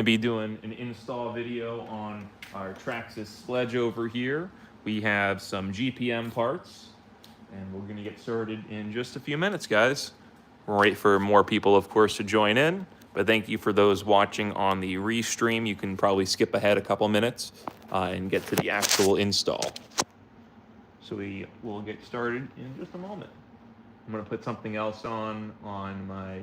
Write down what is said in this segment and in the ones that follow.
To be doing an install video on our Traxxas sledge over here. We have some GPM parts, and we're going to get started in just a few minutes, guys. We'll wait for more people, of course, to join in. But thank you for those watching on the restream. You can probably skip ahead a couple minutes and get to the actual install. So we will get started in just a moment. I'm going to put something else on my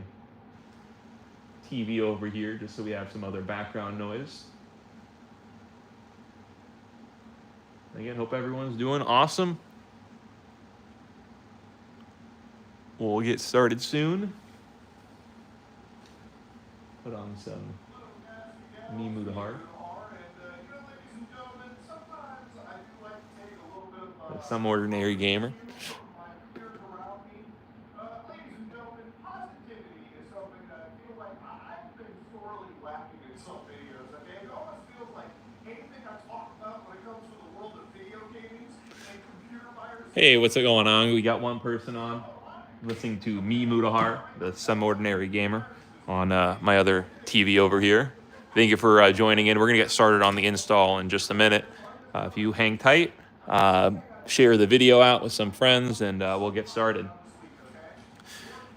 TV over here just so we have some other background noise. Again, hope everyone's doing awesome. We'll get started soon. Put on some Me Mudahar. Some ordinary gamer. Hey, what's going on? We got one person on listening to Me Mudahar, the Some Ordinary Gamer, on my other TV over here. Thank you for joining in. We're going to get started on the install in just a minute. If you hang tight, share the video out with some friends, and we'll get started.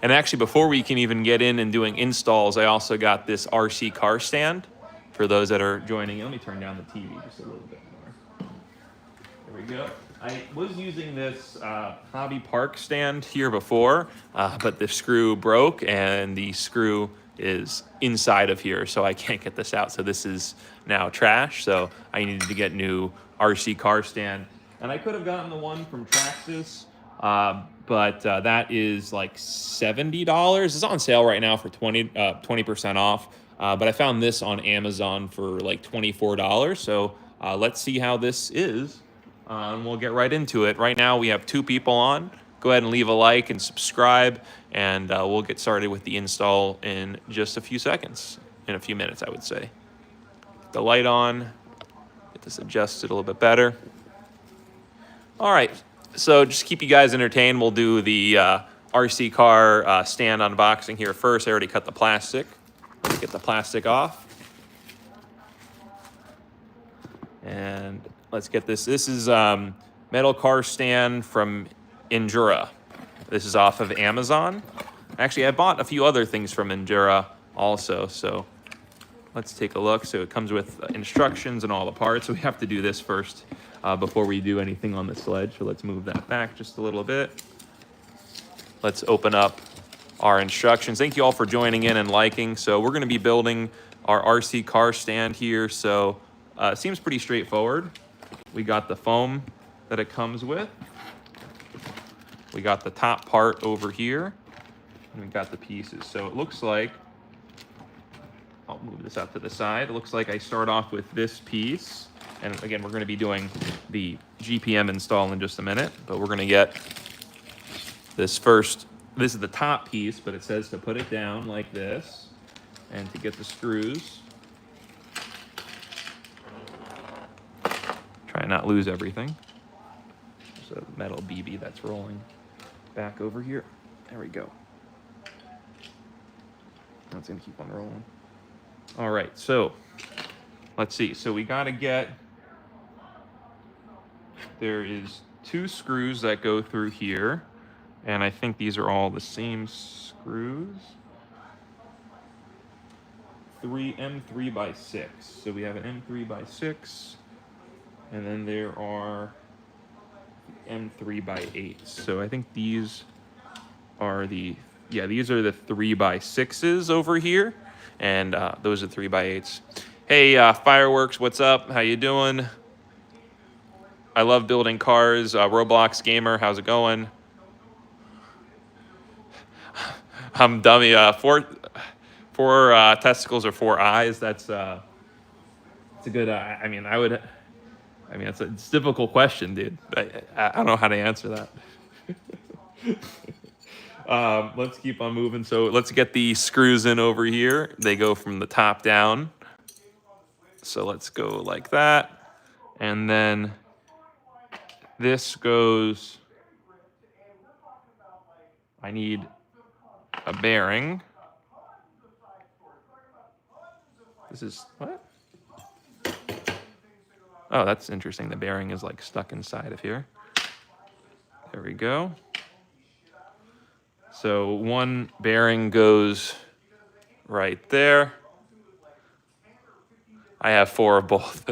And actually, before we can even get in and doing installs, I also got this RC car stand for those that are joining in. Let me turn down the TV just a little bit more. There we go. I was using this Hobby Park stand here before, but the screw broke and the screw is inside of here, so I can't get this out. So this is now trash, so I needed to get new RC car stand. And I could have gotten the one from Traxxas, but that is like $70. It's on sale right now for 20% off. But I found this on Amazon for like $24. So let's see how this is. And we'll get right into it. Right now we have 2 people on. Go ahead and leave a like and subscribe, and we'll get started with the install in just a few seconds, in a few minutes, I would say. Get the light on, get this adjusted a little bit better. All right, so just keep you guys entertained. We'll do the RC car stand unboxing here first. I already cut the plastic. Let's get the plastic off. And let's get this. This is metal car stand from Endura. This is off of Amazon. Actually, I bought a few other things from Endura also, so let's take a look. So it comes with instructions and all the parts. So we have to do this first before we do anything on the sledge. So let's move that back just a little bit. Let's open up our instructions. Thank you all for joining in and liking. So we're going to be building our RC car stand here. So it seems pretty straightforward. We got the foam that it comes with. We got the top part over here. And we got the pieces. So it looks like, I'll move this out to the side. It looks like I start off with this piece. And again, we're going to be doing the GPM install in just a minute. But we're going to get this first. This is the top piece, but it says to put it down like this. And to get the screws. Try and not lose everything. There's a metal BB that's rolling back over here. There we go. That's gonna keep on rolling. All right, so let's see. So we gotta get, there is 2 screws that go through here. And I think these are all the same screws. M3 by 6. So we have an M3 by 6. And then there are M3 by 8. So I think these are the, yeah, these are the 3 by 6s over here. And those are 3 by 8s. Hey, Fireworks, what's up? How you doing? I love building cars. Roblox Gamer, how's it going? I'm dummy. 4 testicles or 4 eyes. That's it's a good, I mean, it's a difficult question, dude. I don't know how to answer that. Let's keep on moving. So let's get the screws in over here. They go from the top down. So let's go like that. And then this goes, I need a bearing. This is, what? Oh, that's interesting. The bearing is like stuck inside of here. There we go. So one bearing goes right there. I have 4 of both.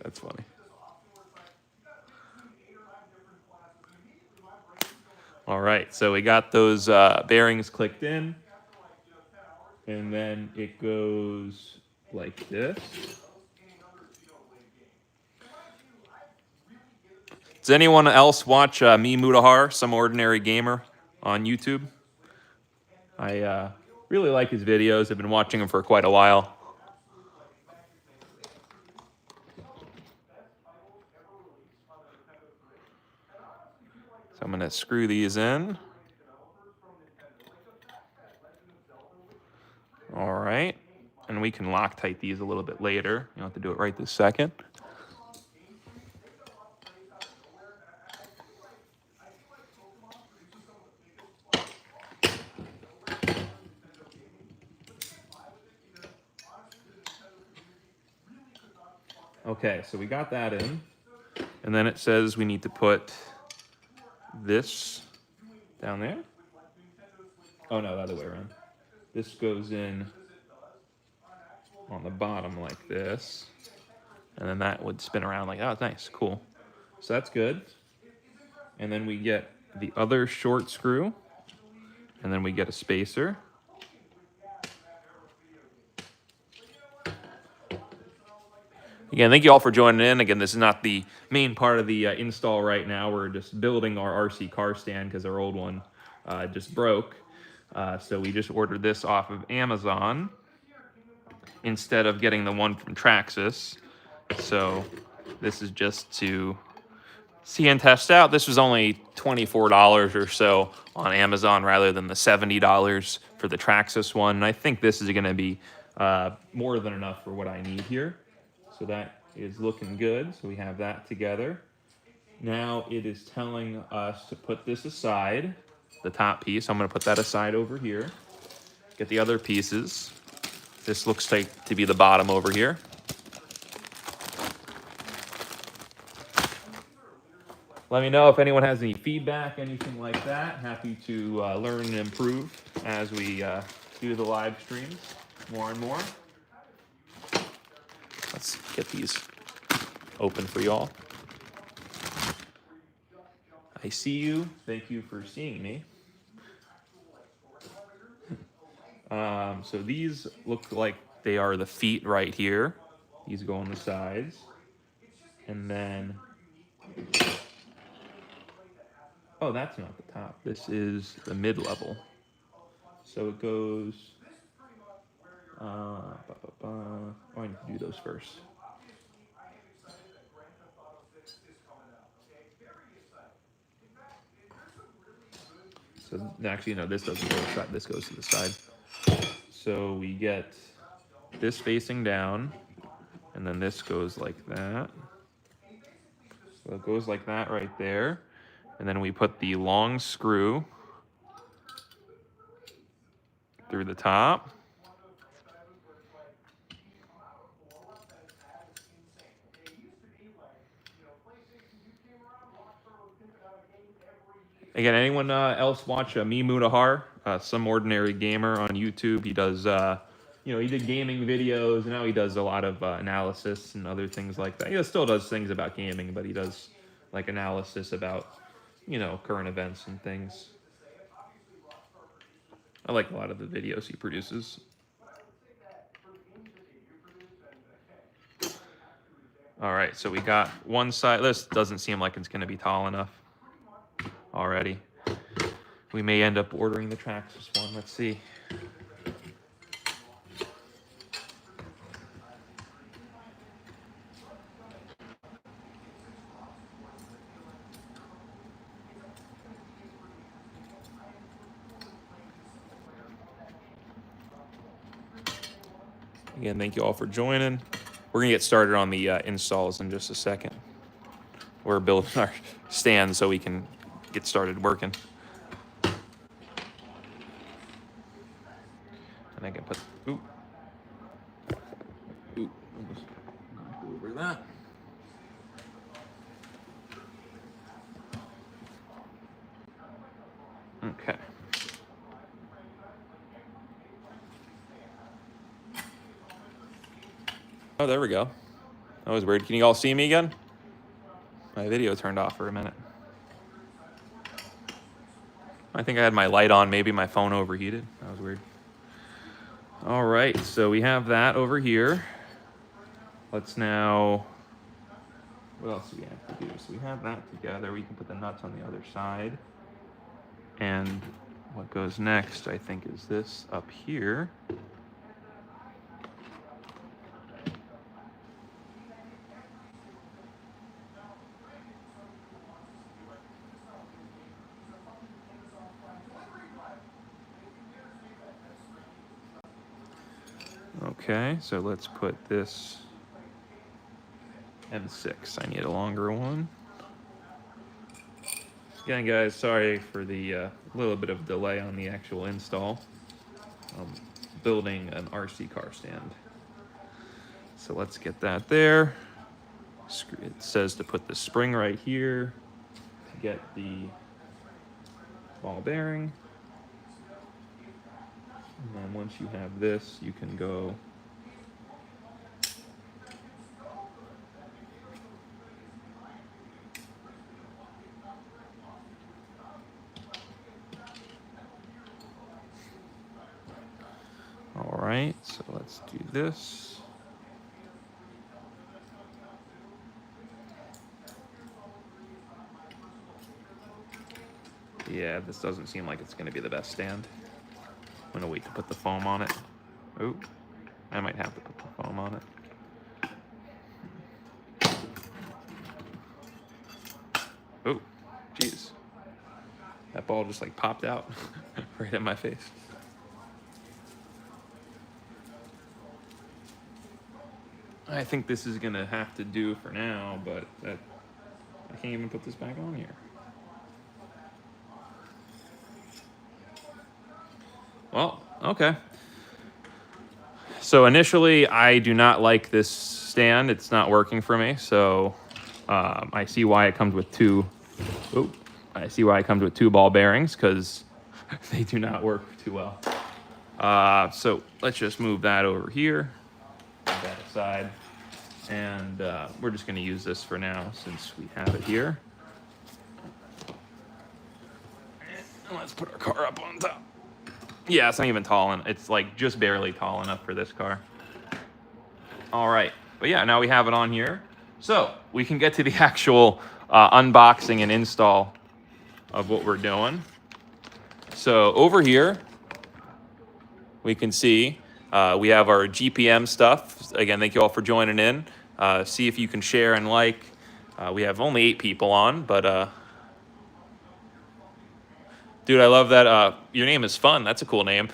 That's funny. All right, so we got those bearings clicked in, and then it goes like this. Does anyone else watch me, Mutahar, Some Ordinary Gamer, on YouTube? I really like his videos. I've been watching him for quite a while. So I'm going to screw these in. All right. And we can Loctite these a little bit later. You don't have to do it right this second. Okay, so we got that in. And then it says we need to put this down there. Oh, no, the other way around. This goes in on the bottom like this. And then that would spin around like, oh, nice, cool. So that's good. And then we get the other short screw. And then we get a spacer. Again, thank you all for joining in. Again, this is not the main part of the install right now. We're just building our RC car stand because our old one just broke. So we just ordered this off of Amazon instead of getting the one from Traxxas. So this is just to see and test out. This was only $24 or so on Amazon rather than the $70 for the Traxxas one. And I think this is going to be more than enough for what I need here. So that is looking good. So we have that together. Now it is telling us to put this aside, the top piece. I'm going to put that aside over here. Get the other pieces. This looks like to be the bottom over here. Let me know if anyone has any feedback, anything like that. Happy to learn and improve as we do the live streams more and more. Let's get these open for y'all. I see you. Thank you for seeing me. So these look like they are the feet right here. These go on the sides. And then, oh, that's not the top. This is the mid-level. So it goes, oh, I need to do those first. So actually, no, this doesn't go to the side. This goes to the side. So we get this facing down, and then this goes like that. So it goes like that right there. And then we put the long screw through the top. Again, anyone else watch me, Mutahar, Some Ordinary Gamer on YouTube? He does, he did gaming videos, and now he does a lot of analysis and other things like that. He still does things about gaming, but he does like analysis about, current events and things. I like a lot of the videos he produces. All right, so we got one side. This doesn't seem like it's going to be tall enough already. We may end up ordering the Traxxas one. Let's see. Again, thank you all for joining. We're going to get started on the installs in just a second. We're building our stand so we can get started working. And I can put, that. Okay. Oh, there we go. That was weird. Can you all see me again? My video turned off for a minute. I think I had my light on. Maybe my phone overheated. That was weird. All right, so we have that over here. Let's now, what else do we have to do? So we have that together. We can put the nuts on the other side. And what goes next, I think, is this up here. Okay, so let's put this M6. I need a longer one. Again, guys, sorry for the little bit of delay on the actual install. I'm building an RC car stand. So let's get that there. It says to put the spring right here to get the ball bearing. And then once you have this, you can go all right, so let's do this. Yeah, this doesn't seem like it's going to be the best stand. I'm going to wait to put the foam on it. Oh, I might have to put the foam on it. Oh, jeez. That ball just like popped out right in my face. I think this is going to have to do for now, but I can't even put this back on here. Well, okay. So initially, I do not like this stand. It's not working for me. So I see why it comes with two. Oh, I see why it comes with two ball bearings, because they do not work too well. So let's just move that over here, move that aside, and we're just going to use this for now since we have it here. And let's put our car up on top. Yeah, it's not even tall enough. It's like just barely tall enough for this car. All right, but yeah, now we have it on here. So we can get to the actual unboxing and install of what we're doing. So over here, we can see we have our GPM stuff. Again, thank you all for joining in. See if you can share and like. We have only 8 people on, but dude, I love that. Your name is Fun. That's a cool name.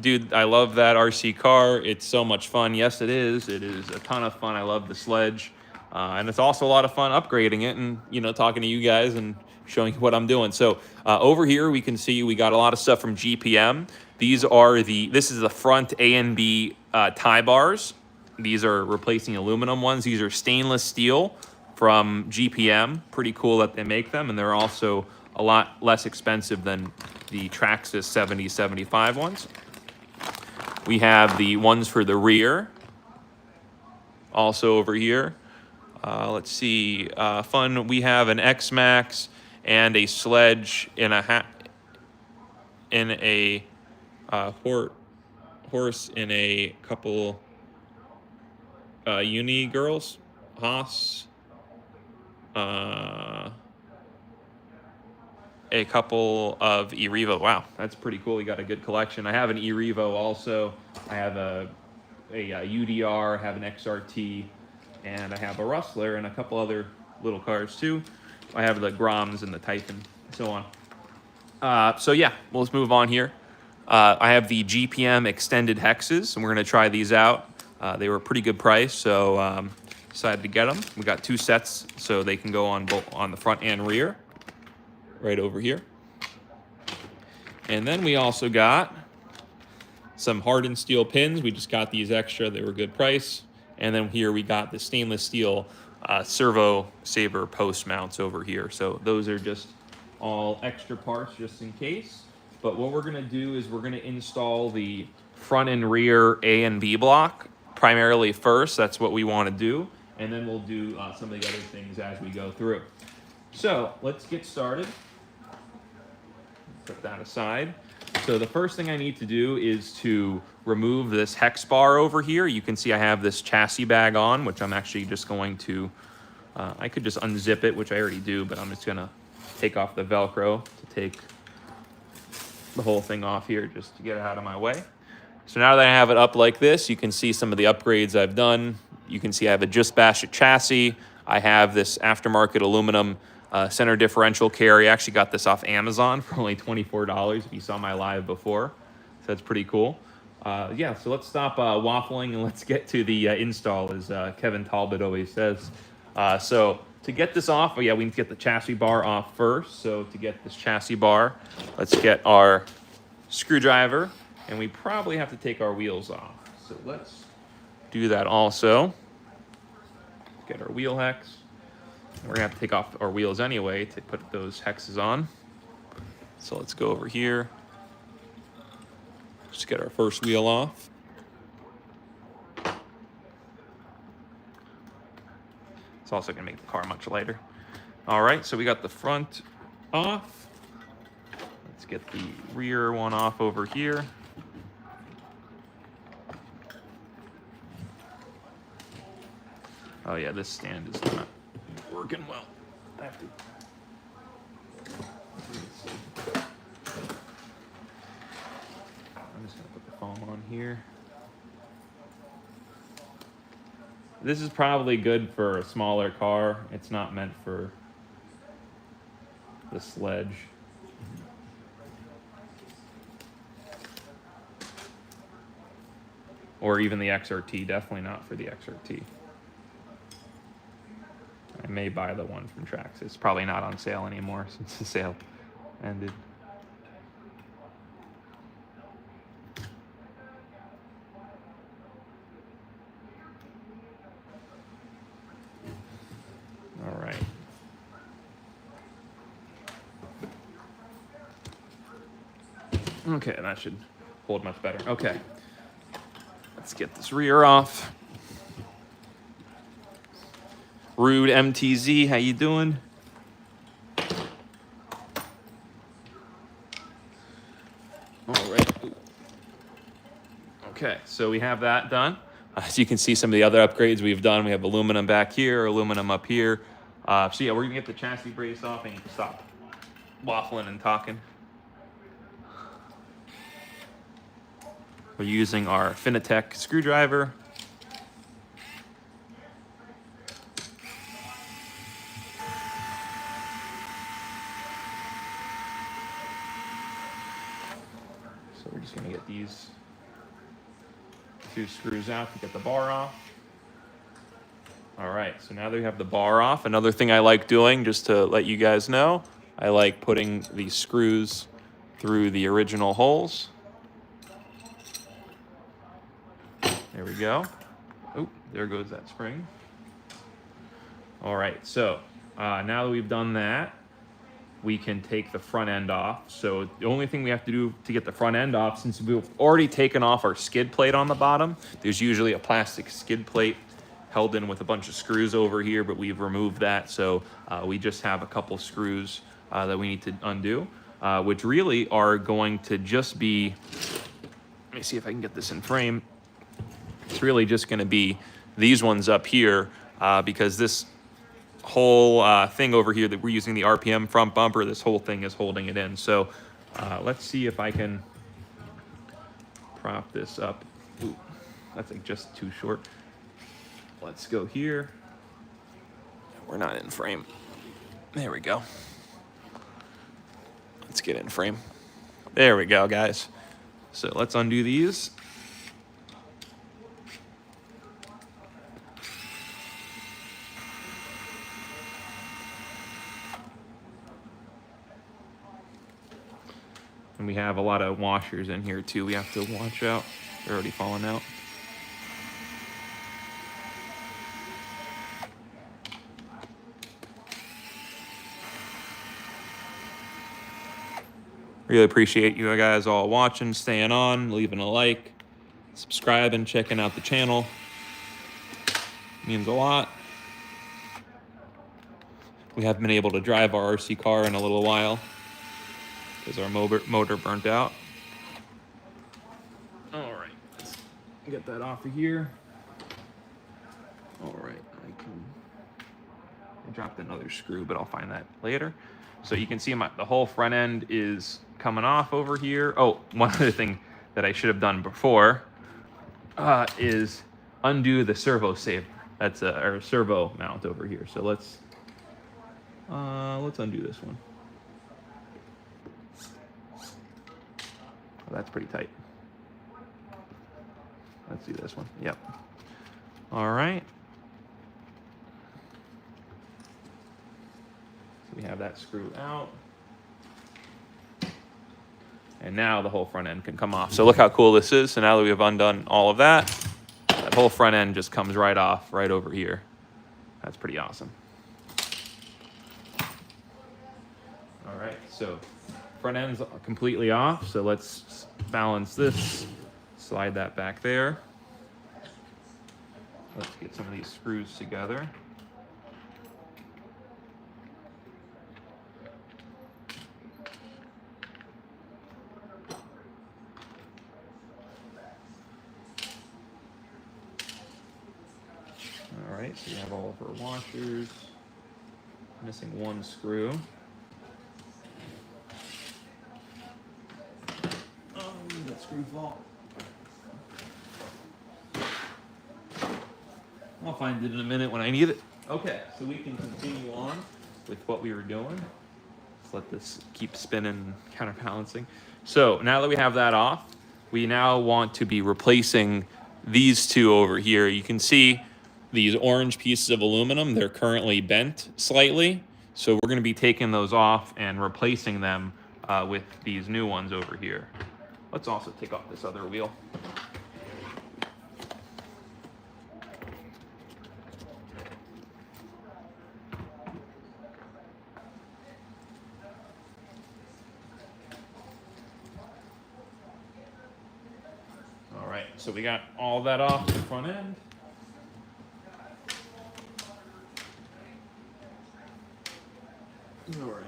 Dude, I love that RC car. It's so much fun. Yes, it is. It is a ton of fun. I love the sledge. And it's also a lot of fun upgrading it and, you know, talking to you guys and showing you what I'm doing. So over here, we can see we got a lot of stuff from GPM. This is the front A and B tie bars. These are replacing aluminum ones. These are stainless steel from GPM. Pretty cool that they make them. And they're also a lot less expensive than the Traxxas 7075 ones. We have the ones for the rear, also over here. Let's see, fun. We have an X-Max and a sledge in a horse in a couple uni girls, Haas. A couple of eRevo. Wow, that's pretty cool. We got a good collection. I have an eRevo also. I have a UDR, I have an XRT, and I have a Rustler and a couple other little cars too. I have the Groms and the Titan and so on. So yeah, well, let's move on here. I have the GPM extended hexes, and we're gonna try these out. They were a pretty good price, so decided to get them. We got 2 sets, so they can go on both on the front and rear. Right over here. And then we also got some hardened steel pins. We just got these extra. They were a good price. And then here we got the stainless steel servo saver post mounts over here. So those are just all extra parts just in case. But what we're gonna do is we're gonna install the front and rear A and B block primarily first. That's what we wanna do. And then we'll do some of the other things as we go through. So let's get started. Put that aside. So the first thing I need to do is to remove this hex bar over here. You can see I have this chassis bag on, which I'm actually just going to, I could just unzip it, which I already do, but I'm just gonna take off the Velcro to take the whole thing off here just to get it out of my way. So now that I have it up like this, you can see some of the upgrades I've done. You can see I have a Just Bash It chassis. I have this aftermarket aluminum center differential carry. I actually got this off Amazon for only $24 if you saw my live before. So that's pretty cool. Yeah, so let's stop waffling and let's get to the install, as Kevin Talbot always says. So to get this off, yeah, we need to get the chassis bar off first. So to get this chassis bar, let's get our screwdriver, and we probably have to take our wheels off. So let's do that also. Get our wheel hex. We're gonna have to take off our wheels anyway to put those hexes on. So let's go over here. Just get our first wheel off. It's also gonna make the car much lighter. All right, so we got the front off. Let's get the rear one off over here. Oh yeah, this stand is not working well. I have to. I'm just gonna put the foam on here. This is probably good for a smaller car. It's not meant for the Sledge. Or even the XRT, definitely not for the XRT. I may buy the one from Trax. It's probably not on sale anymore since the sale ended. All right. Okay, that should hold much better. Okay. Let's get this rear off. Rude MTZ, how you doing? All right. Okay, so we have that done. As you can see, some of the other upgrades we've done. We have aluminum back here, aluminum up here. So yeah, we're gonna get the chassis brace off. I need to stop waffling and talking. We're using our Finitech screwdriver. So we're just gonna get these two screws out to get the bar off. All right, so now that we have the bar off, another thing I like doing, just to let you guys know, I like putting these screws through the original holes. There we go. Oh, there goes that spring. All right, so now that we've done that, we can take the front end off. So the only thing we have to do to get the front end off, since we've already taken off our skid plate on the bottom, there's usually a plastic skid plate held in with a bunch of screws over here, but we've removed that. So we just have a couple screws that we need to undo, which really are going to just be, let me see if I can get this in frame. It's really just gonna be these ones up here because this whole thing over here that we're using the RPM front bumper, this whole thing is holding it in. So let's see if I can prop this up. Ooh, that's like just too short. Let's go here. We're not in frame. There we go. Let's get in frame. There we go, guys. So let's undo these. And we have a lot of washers in here too. We have to watch out. They're already falling out. Really appreciate you guys all watching, staying on, leaving a like, subscribing, checking out the channel. Means a lot. We haven't been able to drive our RC car in a little while because our motor burnt out. All right, let's get that off of here. All right, I dropped another screw, but I'll find that later. So you can see the whole front end is coming off over here. Oh, one other thing that I should have done before is undo the servo saver. That's our servo mount over here. So let's undo this one. Oh, that's pretty tight. Let's do this one. Yep. All right. So we have that screw out. And now the whole front end can come off. So look how cool this is. So now that we have undone all of that, that whole front end just comes right off right over here. That's pretty awesome. All right, so front end's completely off. So let's balance this, slide that back there. Let's get some of these screws together. All right, so we have all of our washers. Missing one screw. Oh, that screw fall. I'll find it in a minute when I need it. Okay, so we can continue on with what we were doing. Let's let this keep spinning, counterbalancing. So now that we have that off, we now want to be replacing these two over here. You can see these orange pieces of aluminum, they're currently bent slightly. So we're gonna be taking those off and replacing them with these new ones over here. Let's also take off this other wheel. All right, so we got all that off the front end. All right.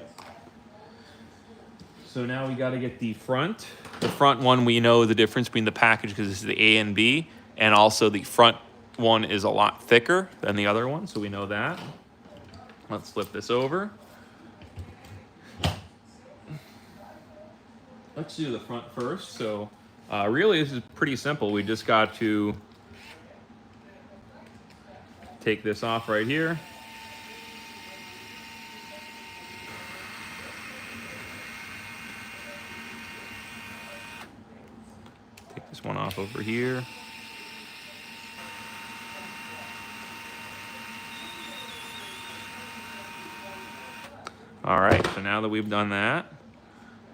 So now we got to get the front. The front one, we know the difference between the package because this is the A and B, and also the front one is a lot thicker than the other one, so we know that. Let's flip this over. Let's do the front first. So really this is pretty simple. We just got to take this off right here. Take this one off over here. All right, so now that we've done that,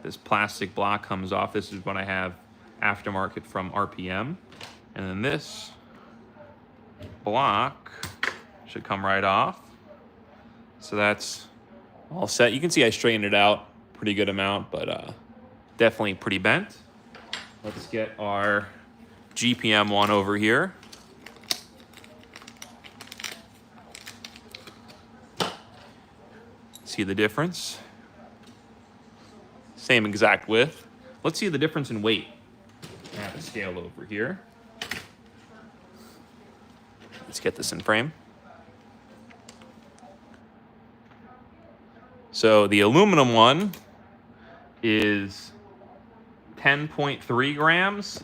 this plastic block comes off. This is what I have aftermarket from RPM. And then this block should come right off. So that's all set. You can see I straightened it out pretty good amount, but definitely pretty bent. Let's get our GPM one over here. See the difference? Same exact width. Let's see the difference in weight. I have a scale over here. Let's get this in frame. So the aluminum one is 10.3 grams.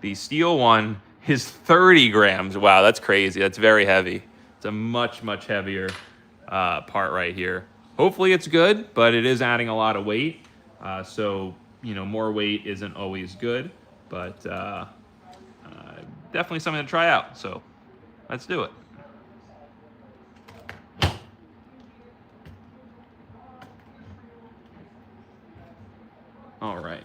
The steel one is 30 grams. Wow, that's crazy. That's very heavy. It's a much, much heavier part right here. Hopefully it's good, but it is adding a lot of weight. So, you know, more weight isn't always good, but definitely something to try out. So let's do it. All right.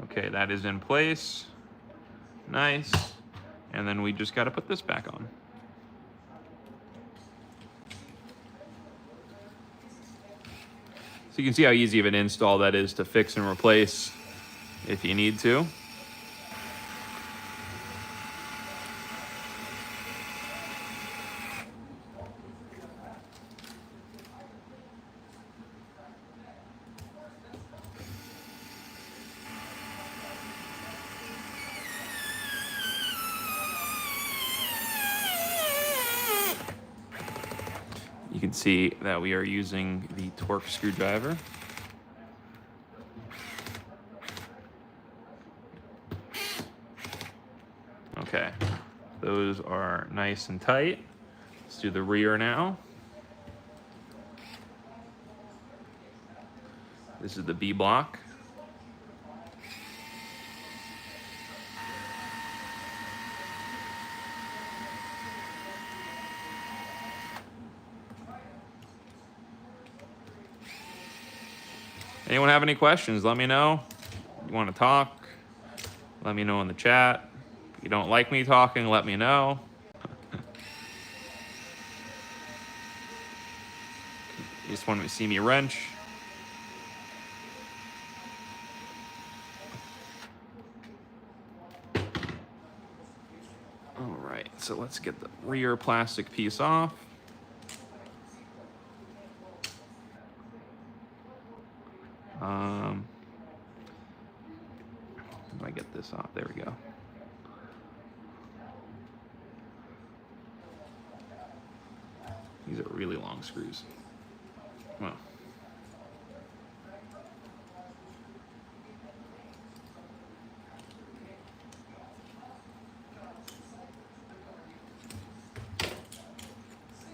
Okay, that is in place. Nice. And then we just got to put this back on. you can see how easy of an install that is to fix and replace if you need to. You can see that we are using the torque screwdriver. Okay, those are nice and tight. Let's do the rear now. This is the B block. Anyone have any questions? Let me know. You want to talk? Let me know in the chat. If you don't like me talking, let me know. You just want to see me wrench. All right, so let's get the rear plastic piece off. How do I get this off? There we go. These are really long screws. Well.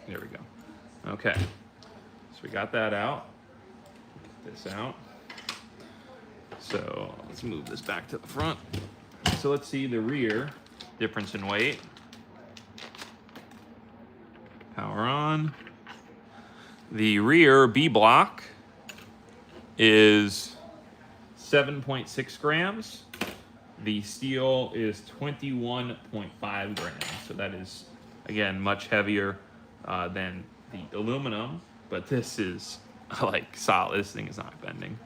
There we go. Okay, so we got that out. Get this out. So let's move this back to the front. So let's see the rear difference in weight. Power on. The rear B block is 7.6 grams. The steel is 21.5 grams. So that is, again, much heavier than the aluminum, but this is like solid. This thing is not bending.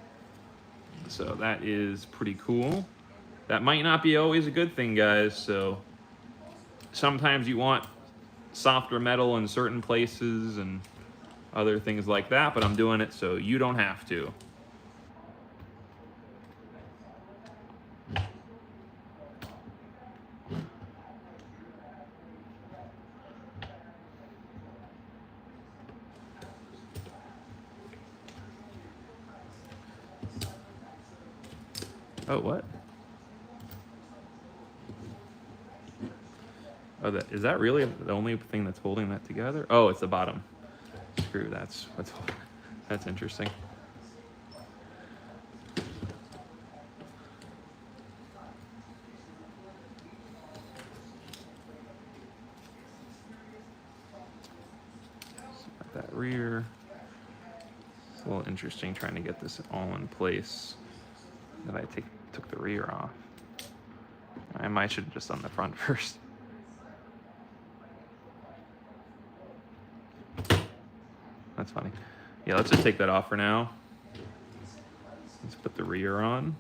So that is pretty cool. That might not be always a good thing, guys. So sometimes you want softer metal in certain places and other things like that, but I'm doing it so you don't have to. Oh, what? Oh, is that really the only thing that's holding that together? Oh, it's the bottom screw. That's interesting. That rear. It's a little interesting trying to get this all in place. That I took the rear off. I might should have just done the front first. That's funny. Yeah, let's just take that off for now. Let's put the rear on.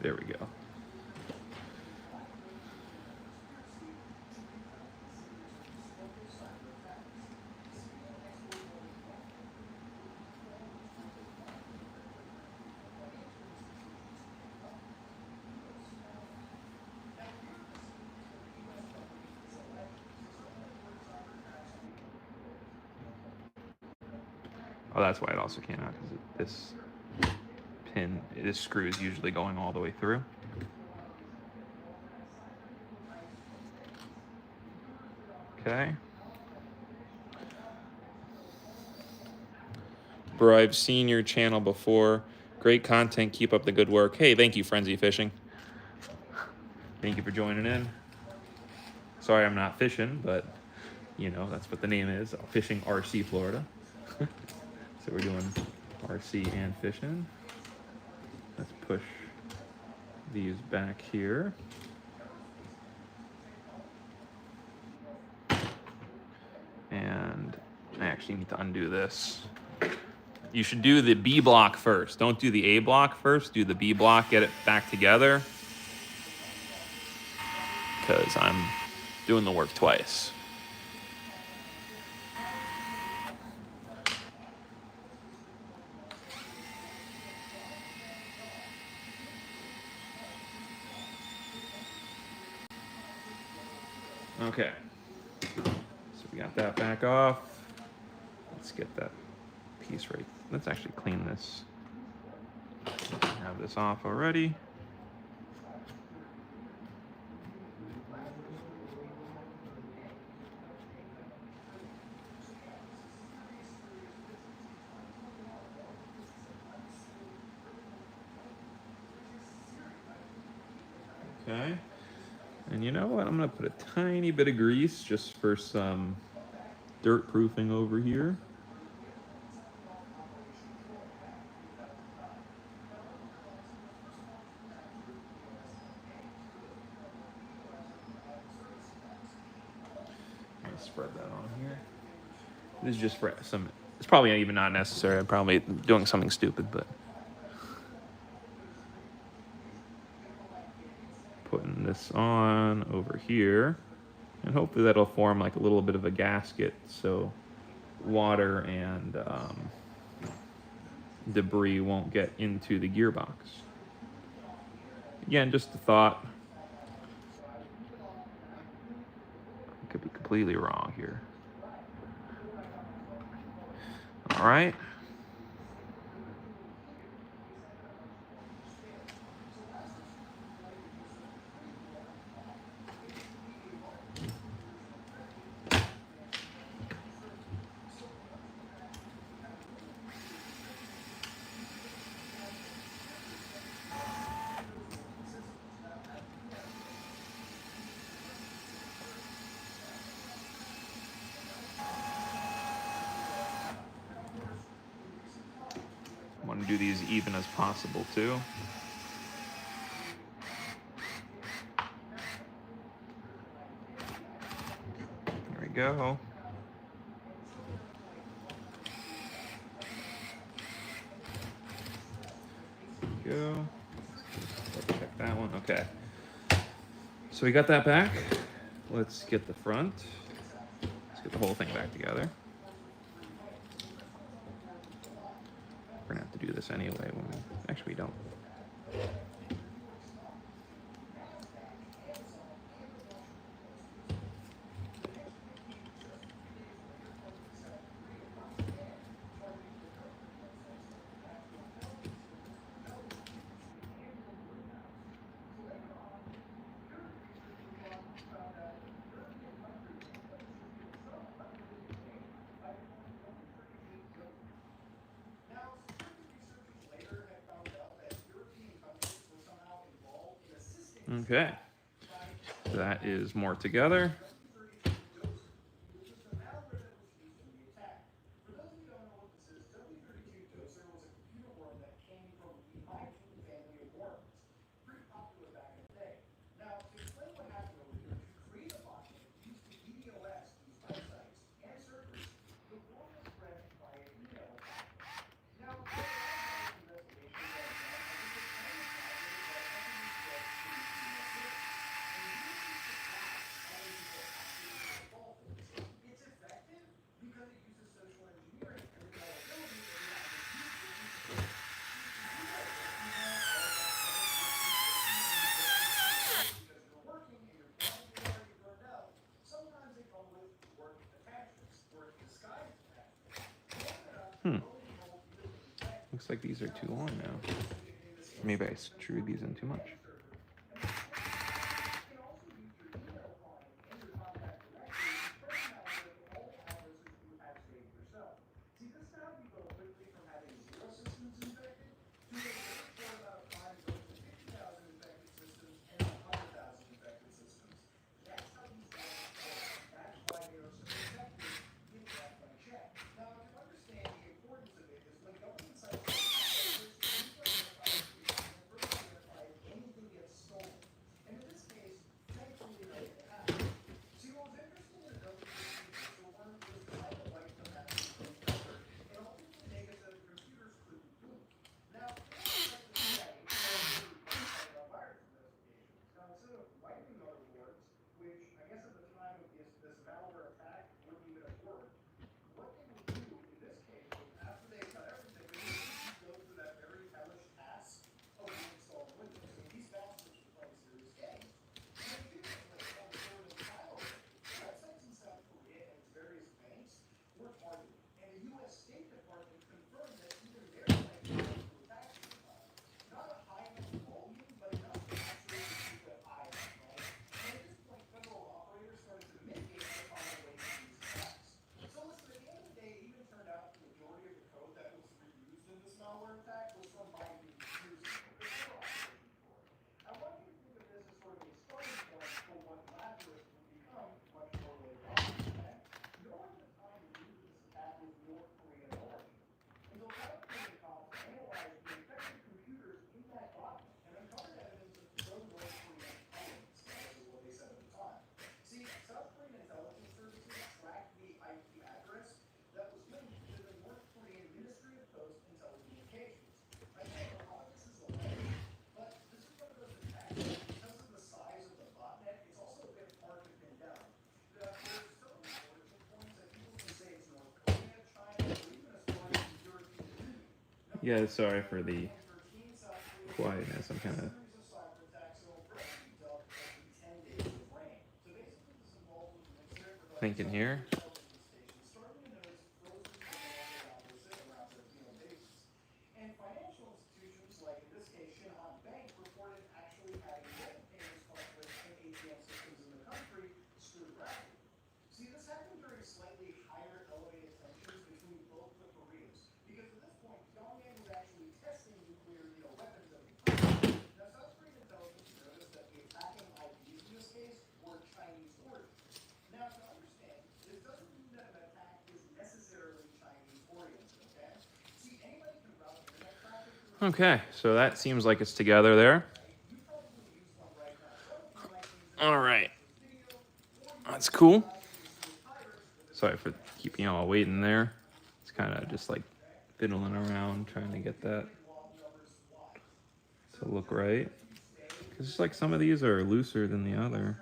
There we go. Oh, that's why it also came out, because this screw is usually going all the way through. Okay. Bro, I've seen your channel before. Great content. Keep up the good work. Hey, thank you, Frenzy Fishing. Thank you for joining in. Sorry I'm not fishing, but, you know, that's what the name is. Fishing RC Florida. So we're doing RC and fishing. Let's push these back here. actually need to undo this. You should do the B block first. Don't do the A block first. Do the B block, get it back together. Because I'm doing the work twice. Okay. So we got that back off. Let's get that piece right. Let's actually clean this. Have this off already. Okay. And you know what? I'm going to put a tiny bit of grease just for some dirt proofing over here. Spread that on here. This is just for some, it's probably even not necessary. I'm probably doing something stupid, but putting this on over here, and hopefully that'll form like a little bit of a gasket so water and debris won't get into the gearbox. Again, just a thought. Could be completely wrong here. All right. I want to do these even as possible too. There we go. There we go. Let's check that one. Okay. So we got that back. Let's get the front. Let's get the whole thing back together. We're gonna have to do this anyway. Actually, we don't. Okay, that is more together. Looks like these are too long now. Maybe I screwed these in too much. Yeah, sorry for the quietness. I'm kind of thinking here. Okay, so that seems like it's together there. All right. That's cool. Sorry for keeping y'all waiting there. It's kind of just like fiddling around trying to get that to look right. Because it's like some of these are looser than the other.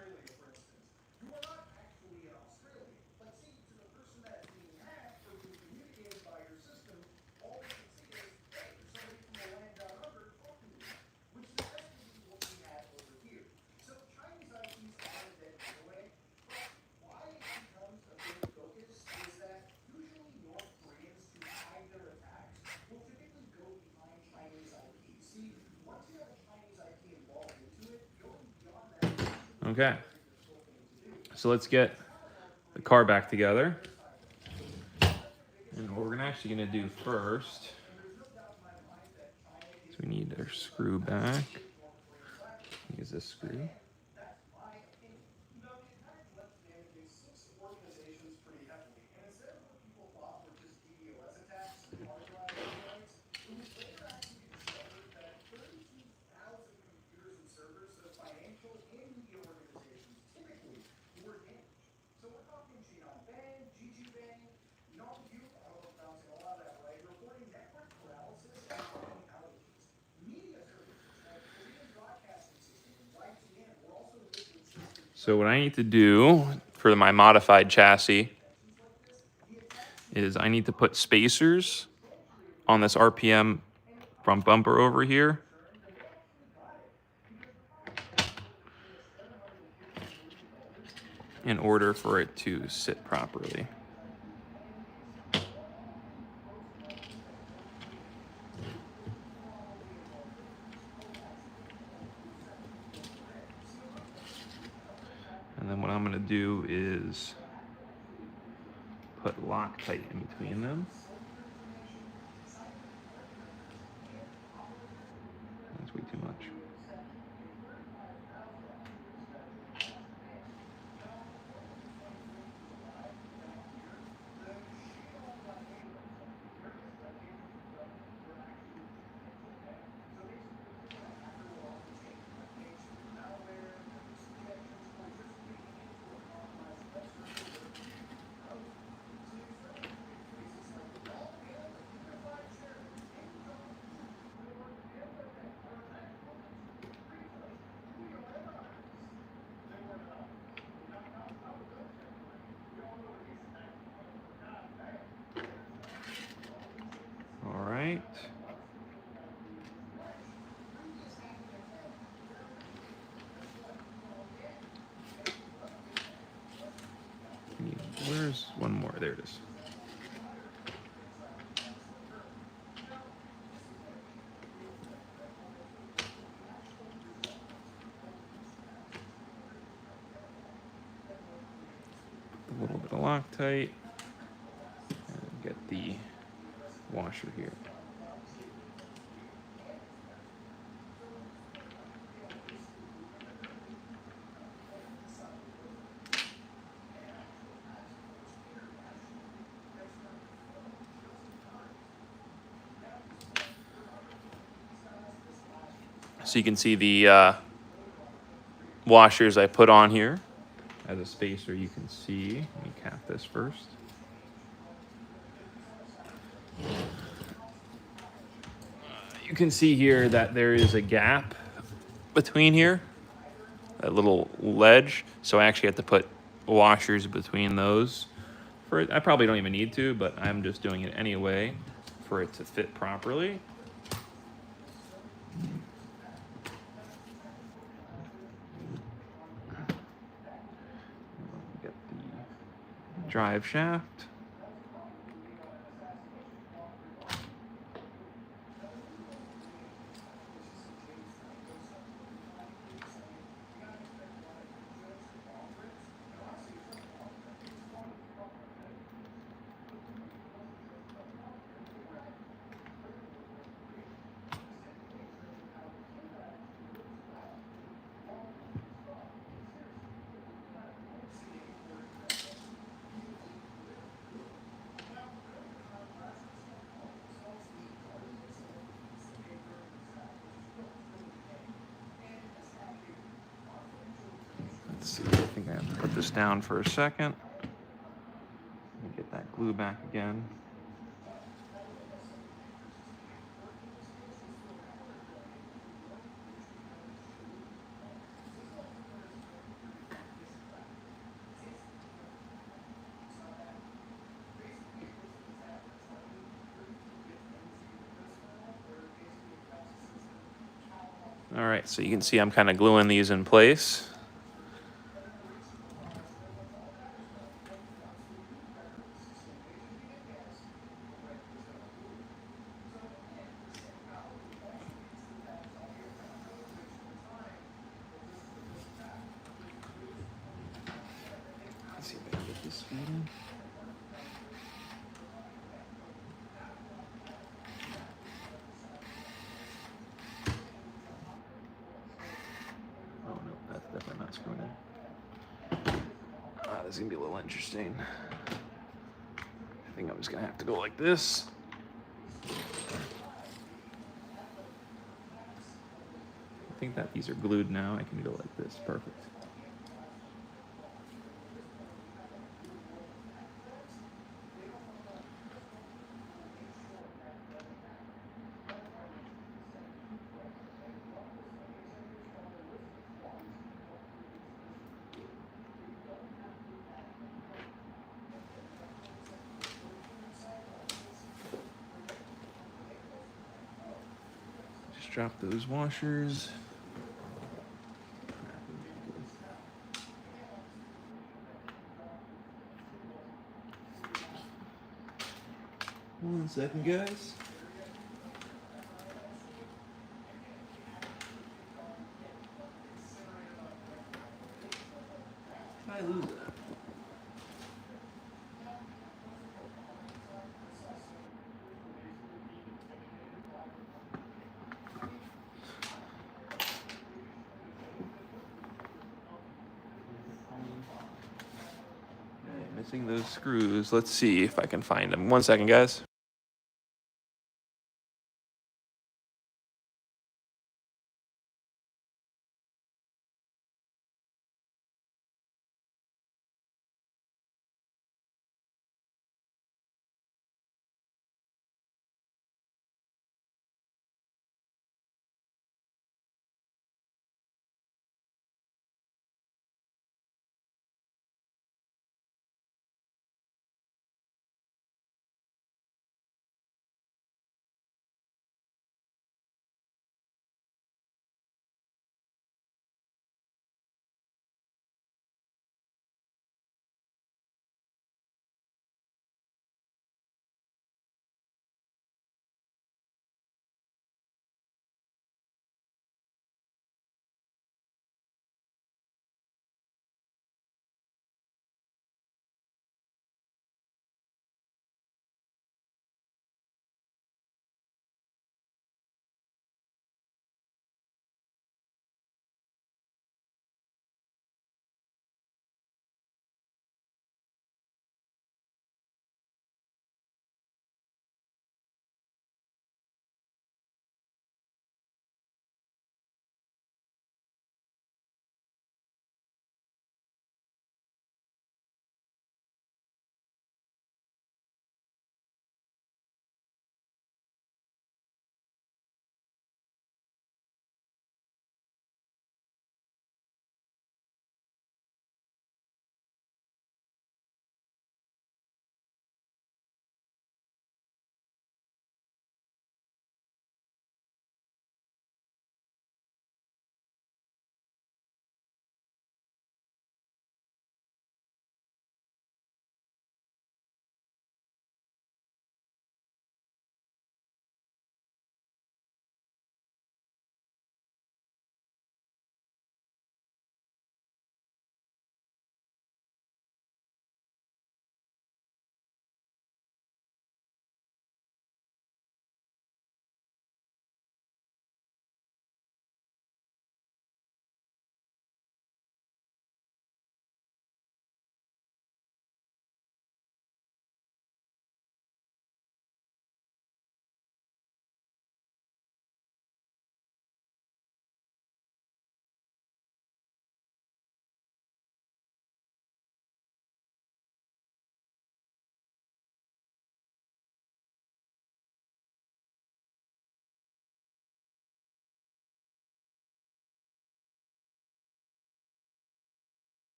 Okay, so let's get the car back together. And what we're actually going to do first is we need our screw back. Use this screw. So what I need to do for my modified chassis is I need to put spacers on this RPM front bumper over here. In order for it to sit properly. And then what I'm going to do is put Loctite in between them. That's way too much. All right. Where's one more? There it is. A little bit of Loctite. And get the washer here. So you can see the washers I put on here. As a spacer, you can see. Let me cap this first. You can see here that there is a gap between here, that little ledge. So I actually have to put washers between those. I probably don't even need to, but I'm just doing it anyway for it to fit properly. Get the drive shaft. Let's see, I think I have to put this down for a second. Let me get that glue back again. All right, so you can see I'm kind of gluing these in place. Let's see if I can get this feeding. Oh no, that's definitely not screwing in. This is gonna be a little interesting. I think I'm just gonna have to go like this. I think that these are glued now. I can go like this, perfect. Just drop those washers. One second, guys. I lose it. Missing those screws. Let's see if I can find them. One second, guys.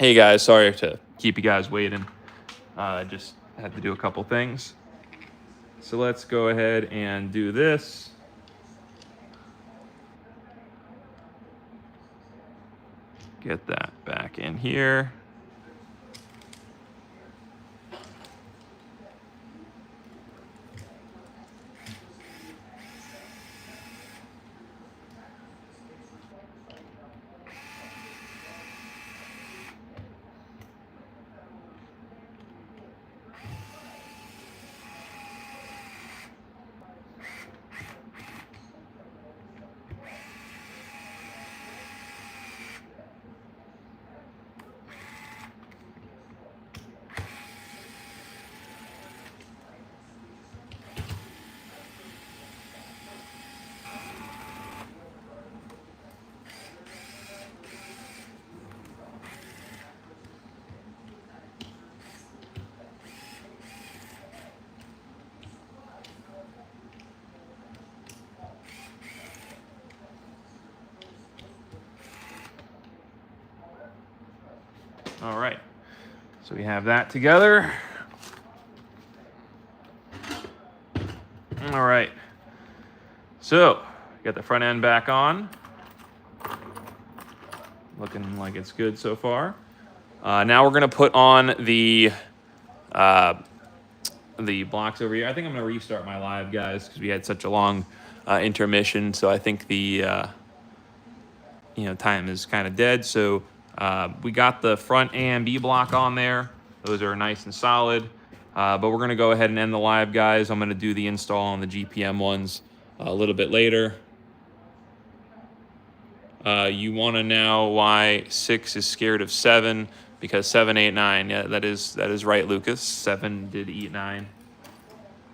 Hey guys, sorry to keep you guys waiting. Just had to do a couple things. So let's go ahead and do this. Get that back in here. All right, so we have that together. All right, so got the front end back on. Looking like it's good so far. Now we're gonna put on the blocks over here. I think I'm gonna restart my live, guys, because we had such a long intermission. So I think the time is kind of dead. So we got the front A and B block on there. Those are nice and solid. But we're gonna go ahead and end the live, guys. I'm gonna do the install on the GPM ones a little bit later. You want to know why 6 is scared of 7, because 7 ate 9. Yeah, that is right, Lucas. 7 did eat 9,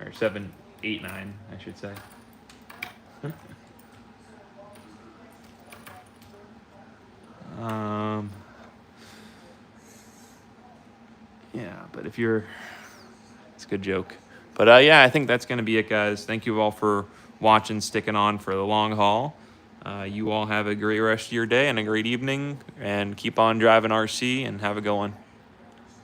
or 7 ate 9, I should say. Yeah, but if you're, it's a good joke. But yeah, I think that's going to be it, guys. Thank you all for watching, sticking on for the long haul. You all have a great rest of your day and a great evening, and keep on driving RC and have a good one.